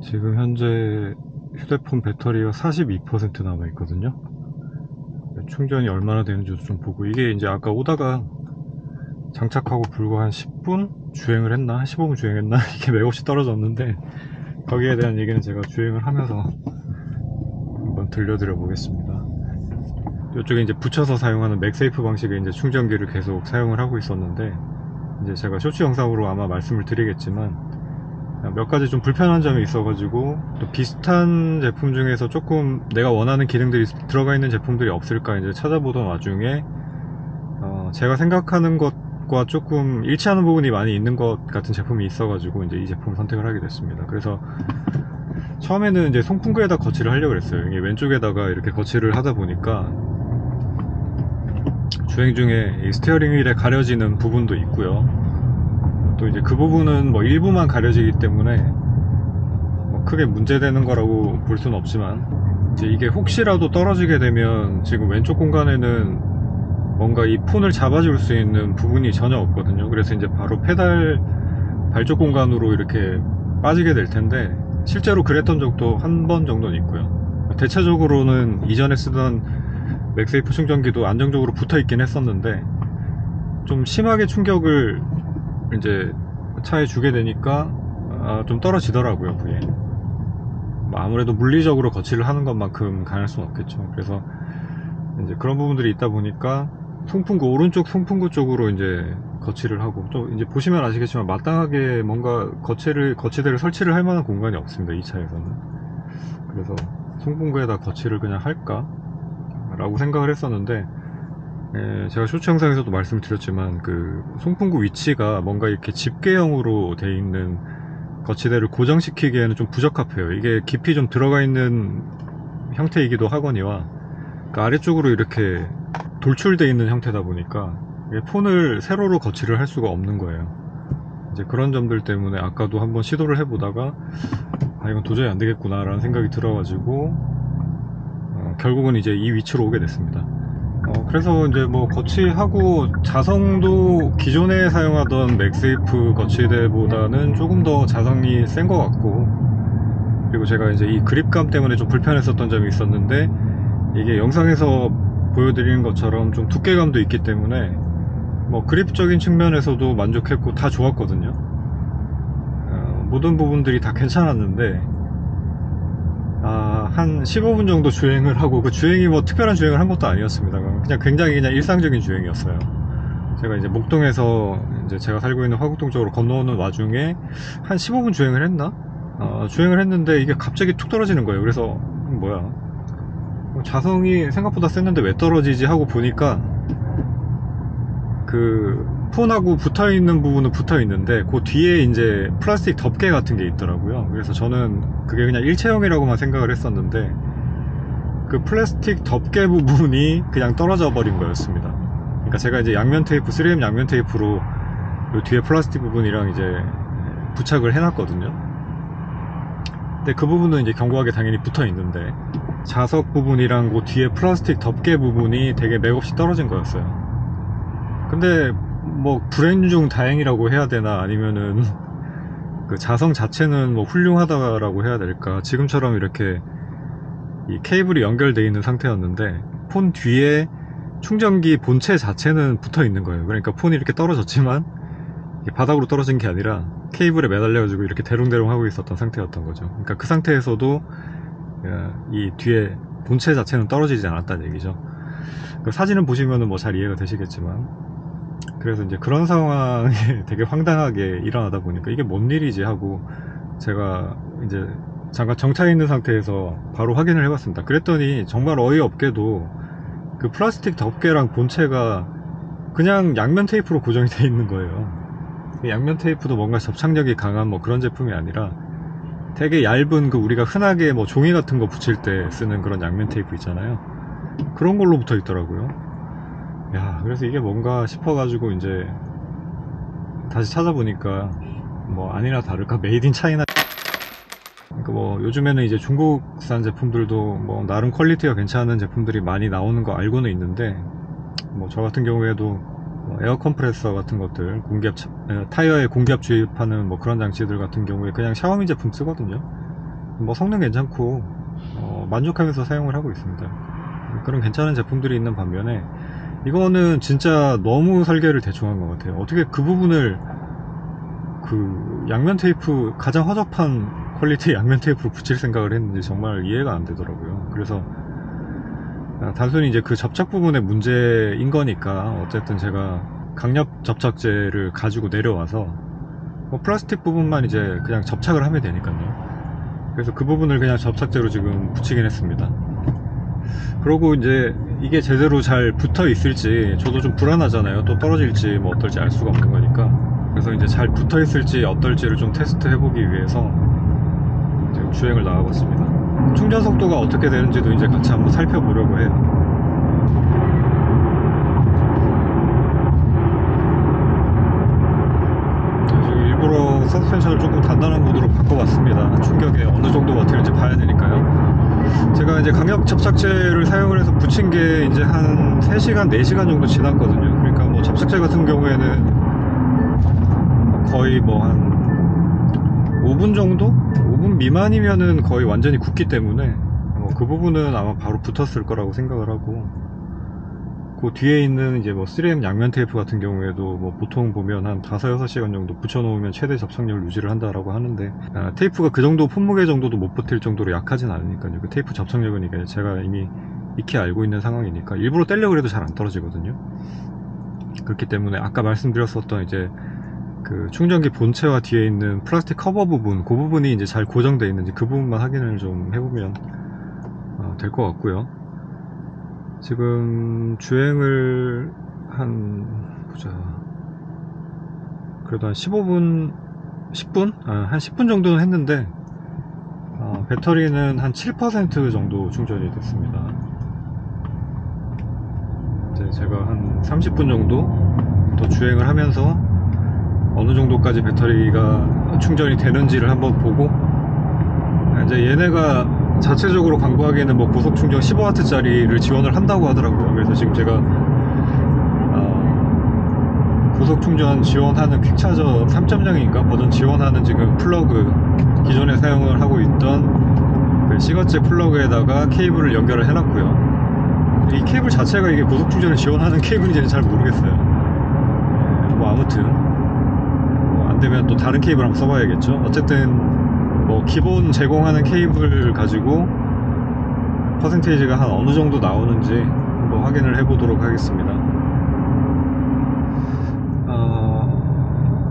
지금 현재 휴대폰 배터리가 42% 남아있거든요. 충전이 얼마나 되는지도 좀 보고, 이게 이제 아까 오다가 장착하고 불과 한 10분 주행을 했나? 한 15분 주행했나? 이게 맥없이 떨어졌는데, 거기에 대한 얘기는 제가 주행을 하면서 한번 들려드려 보겠습니다. 이쪽에 이제 붙여서 사용하는 맥세이프 방식의 이제 충전기를 계속 사용을 하고 있었는데, 이제 제가 쇼츠 영상으로 아마 말씀을 드리겠지만, 몇 가지 좀 불편한 점이 있어가지고, 또 비슷한 제품 중에서 조금 내가 원하는 기능들이 들어가 있는 제품들이 없을까 이제 찾아보던 와중에 제가 생각하는 것과 조금 일치하는 부분이 많이 있는 것 같은 제품이 있어가지고 이제 이 제품을 선택을 하게 됐습니다. 그래서 처음에는 이제 송풍구에다 거치를 하려고 했어요. 이게 왼쪽에다가 이렇게 거치를 하다 보니까 주행 중에 이 스티어링 휠에 가려지는 부분도 있고요. 또 이제 그 부분은 뭐 일부만 가려지기 때문에 뭐 크게 문제되는 거라고 볼 수는 없지만, 이제 이게 혹시라도 떨어지게 되면 지금 왼쪽 공간에는 뭔가 이 폰을 잡아줄 수 있는 부분이 전혀 없거든요. 그래서 이제 바로 페달 발쪽 공간으로 이렇게 빠지게 될 텐데, 실제로 그랬던 적도 한 번 정도는 있고요. 대체적으로는 이전에 쓰던 맥세이프 충전기도 안정적으로 붙어 있긴 했었는데, 좀 심하게 충격을 이제 차에 주게 되니까 좀 떨어지더라고요, 그게. 아무래도 물리적으로 거치를 하는 것만큼 강할 수는 없겠죠. 그래서 이제 그런 부분들이 있다 보니까 송풍구, 오른쪽 송풍구 쪽으로 이제 거치를 하고, 또 이제 보시면 아시겠지만 마땅하게 뭔가 거치대를 설치를 할 만한 공간이 없습니다, 이 차에서는. 그래서 송풍구에다 거치를 그냥 할까 라고 생각을 했었는데, 제가 쇼츠 영상에서도 말씀을 드렸지만 그 송풍구 위치가 뭔가 이렇게 집게형으로 돼 있는 거치대를 고정시키기에는 좀 부적합해요. 이게 깊이 좀 들어가 있는 형태이기도 하거니와, 그 아래쪽으로 이렇게 돌출되어 있는 형태다 보니까 폰을 세로로 거치를 할 수가 없는 거예요. 이제 그런 점들 때문에 아까도 한번 시도를 해보다가 이건 도저히 안 되겠구나 라는 생각이 들어가지고 결국은 이제 이 위치로 오게 됐습니다. 그래서 이제 뭐 거치하고, 자성도 기존에 사용하던 맥세이프 거치대보다는 조금 더 자성이 센 것 같고, 그리고 제가 이제 이 그립감 때문에 좀 불편했었던 점이 있었는데, 이게 영상에서 보여드리는 것처럼 좀 두께감도 있기 때문에 뭐 그립적인 측면에서도 만족했고 다 좋았거든요. 모든 부분들이 다 괜찮았는데, 한 15분 정도 주행을 하고, 그 주행이 뭐 특별한 주행을 한 것도 아니었습니다. 그냥 굉장히 그냥 일상적인 주행이었어요. 제가 이제 목동에서 이제 제가 살고 있는 화곡동 쪽으로 건너오는 와중에 한 15분 주행을 했나? 주행을 했는데 이게 갑자기 툭 떨어지는 거예요. 그래서 뭐야, 자성이 생각보다 셌는데 왜 떨어지지 하고 보니까, 그 폰하고 붙어있는 부분은 붙어있는데 그 뒤에 이제 플라스틱 덮개 같은 게 있더라고요. 그래서 저는 그게 그냥 일체형이라고만 생각을 했었는데, 그 플라스틱 덮개 부분이 그냥 떨어져 버린 거였습니다. 그러니까 제가 이제 양면 테이프, 3M 양면 테이프로 이 뒤에 플라스틱 부분이랑 이제 부착을 해놨거든요. 근데 그 부분은 이제 견고하게 당연히 붙어 있는데, 자석 부분이랑 그 뒤에 플라스틱 덮개 부분이 되게 맥없이 떨어진 거였어요. 근데 뭐 불행 중 다행이라고 해야 되나, 아니면은 그 자성 자체는 뭐 훌륭하다라고 해야 될까, 지금처럼 이렇게 이 케이블이 연결되어 있는 상태였는데 폰 뒤에 충전기 본체 자체는 붙어 있는 거예요. 그러니까 폰이 이렇게 떨어졌지만 바닥으로 떨어진 게 아니라 케이블에 매달려 가지고 이렇게 대롱대롱 하고 있었던 상태였던 거죠. 그러니까 그 상태에서도 이 뒤에 본체 자체는 떨어지지 않았다는 얘기죠. 그 사진을 보시면은 뭐 잘 이해가 되시겠지만, 그래서 이제 그런 상황이 되게 황당하게 일어나다 보니까 이게 뭔 일이지 하고, 제가 이제 잠깐 정차해 있는 상태에서 바로 확인을 해봤습니다. 그랬더니 정말 어이없게도 그 플라스틱 덮개랑 본체가 그냥 양면 테이프로 고정이 되어 있는 거예요. 양면 테이프도 뭔가 접착력이 강한 뭐 그런 제품이 아니라 되게 얇은, 그 우리가 흔하게 뭐 종이 같은 거 붙일 때 쓰는 그런 양면 테이프 있잖아요. 그런 걸로 붙어 있더라고요. 야, 그래서 이게 뭔가 싶어가지고 이제 다시 찾아보니까 뭐 아니나 다를까 메이드 인 차이나. 그러니까 뭐 요즘에는 이제 중국산 제품들도 뭐 나름 퀄리티가 괜찮은 제품들이 많이 나오는 거 알고는 있는데, 뭐 저 같은 경우에도 뭐 에어 컴프레서 같은 것들, 타이어에 공기압 주입하는 뭐 그런 장치들 같은 경우에 그냥 샤오미 제품 쓰거든요. 뭐 성능 괜찮고 만족하면서 사용을 하고 있습니다. 그런 괜찮은 제품들이 있는 반면에 이거는 진짜 너무 설계를 대충 한 것 같아요. 어떻게 그 부분을 그 양면 테이프, 가장 허접한 퀄리티의 양면 테이프로 붙일 생각을 했는지 정말 이해가 안 되더라고요. 그래서 단순히 이제 그 접착 부분의 문제인 거니까 어쨌든 제가 강력 접착제를 가지고 내려와서 플라스틱 부분만 이제 그냥 접착을 하면 되니까요. 그래서 그 부분을 그냥 접착제로 지금 붙이긴 했습니다. 그러고 이제 이게 제대로 잘 붙어 있을지 저도 좀 불안하잖아요. 또 떨어질지 뭐 어떨지 알 수가 없는 거니까. 그래서 이제 잘 붙어 있을지 어떨지를 좀 테스트 해보기 위해서 지금 주행을 나와봤습니다. 충전 속도가 어떻게 되는지도 이제 같이 한번 살펴보려고 해요. 일부러 서스펜션을 조금 단단한 모드로 바꿔봤습니다. 충격에 어느 정도 버티는지 봐야 되니까요. 제가 이제 강력 접착제를 사용을 해서 붙인 게 이제 한 3시간, 4시간 정도 지났거든요. 그러니까 뭐 접착제 같은 경우에는 거의 뭐 한 5분 정도? 5분 미만이면은 거의 완전히 굳기 때문에 그 부분은 아마 바로 붙었을 거라고 생각을 하고, 그 뒤에 있는 이제 뭐 3M 양면 테이프 같은 경우에도 뭐 보통 보면 한 5-6시간 정도 붙여놓으면 최대 접착력을 유지를 한다라고 하는데, 테이프가 그 정도 폼무게 정도도 못 버틸 정도로 약하진 않으니까요. 그 테이프 접착력은 이게 제가 이미 익히 알고 있는 상황이니까 일부러 떼려고 해도 잘 안 떨어지거든요. 그렇기 때문에 아까 말씀드렸었던 이제 그 충전기 본체와 뒤에 있는 플라스틱 커버 부분, 그 부분이 이제 잘 고정되어 있는지 그 부분만 확인을 좀 해보면 될 것 같고요. 지금 주행을 그래도 한 15분, 10분? 한 10분 정도는 했는데 배터리는 한 7% 정도 충전이 됐습니다. 이제 제가 한 30분 정도 더 주행을 하면서 어느 정도까지 배터리가 충전이 되는지를 한번 보고, 이제 얘네가 자체적으로 광고하기에는 뭐 고속 충전 15W 짜리를 지원을 한다고 하더라고요. 그래서 지금 제가 고속 충전 지원하는 퀵차저 3.0인가 버전 지원하는 지금 플러그, 기존에 사용을 하고 있던 그 C거치 플러그에다가 케이블을 연결을 해놨고요. 이 케이블 자체가 이게 고속 충전을 지원하는 케이블인지는 잘 모르겠어요. 뭐 아무튼 안되면 또 다른 케이블 한번 써봐야겠죠. 어쨌든 뭐 기본 제공하는 케이블 가지고 퍼센테이지가 한 어느 정도 나오는지 한번 확인을 해보도록 하겠습니다.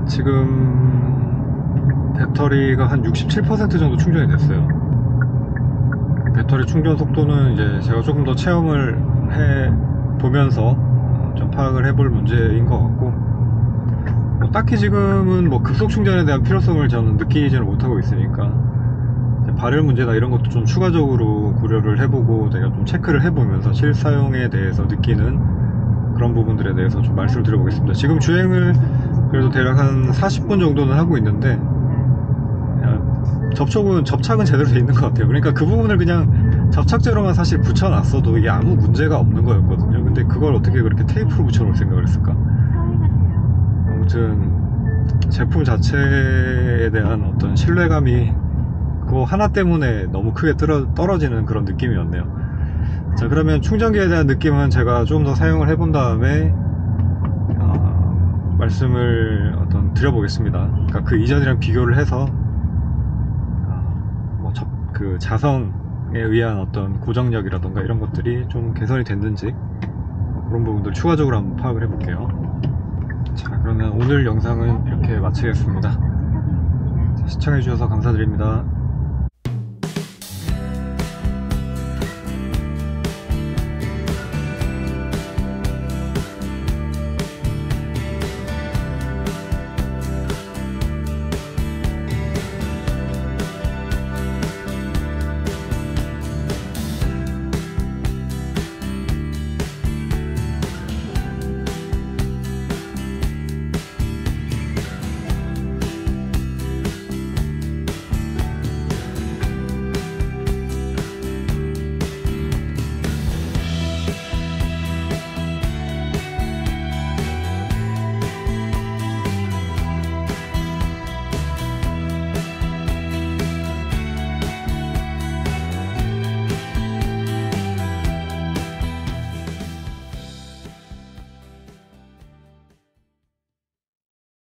지금 배터리가 한 67% 정도 충전이 됐어요. 배터리 충전 속도는 이제 제가 조금 더 체험을 해보면서 좀 파악을 해볼 문제인 것 같고, 딱히 지금은 뭐 급속 충전에 대한 필요성을 저는 느끼지는 못하고 있으니까 발열 문제나 이런 것도 좀 추가적으로 고려를 해보고 내가 좀 체크를 해보면서 실사용에 대해서 느끼는 그런 부분들에 대해서 좀 말씀을 드려보겠습니다. 지금 주행을 그래도 대략 한 40분 정도는 하고 있는데 접착은 제대로 돼 있는 것 같아요. 그러니까 그 부분을 그냥 접착제로만 사실 붙여놨어도 이게 아무 문제가 없는 거였거든요. 근데 그걸 어떻게 그렇게 테이프로 붙여놓을 생각을 했을까? 아무튼 제품 자체에 대한 어떤 신뢰감이 그거 하나 때문에 너무 크게 떨어지는 그런 느낌이었네요. 자, 그러면 충전기에 대한 느낌은 제가 좀 더 사용을 해본 다음에 말씀을 드려보겠습니다. 그러니까 그 이전이랑 비교를 해서 그 자성에 의한 어떤 고정력이라던가 이런 것들이 좀 개선이 됐는지 그런 부분들 추가적으로 한번 파악을 해볼게요. 자, 그러면 오늘 영상은 이렇게 마치겠습니다. 시청해주셔서 감사드립니다.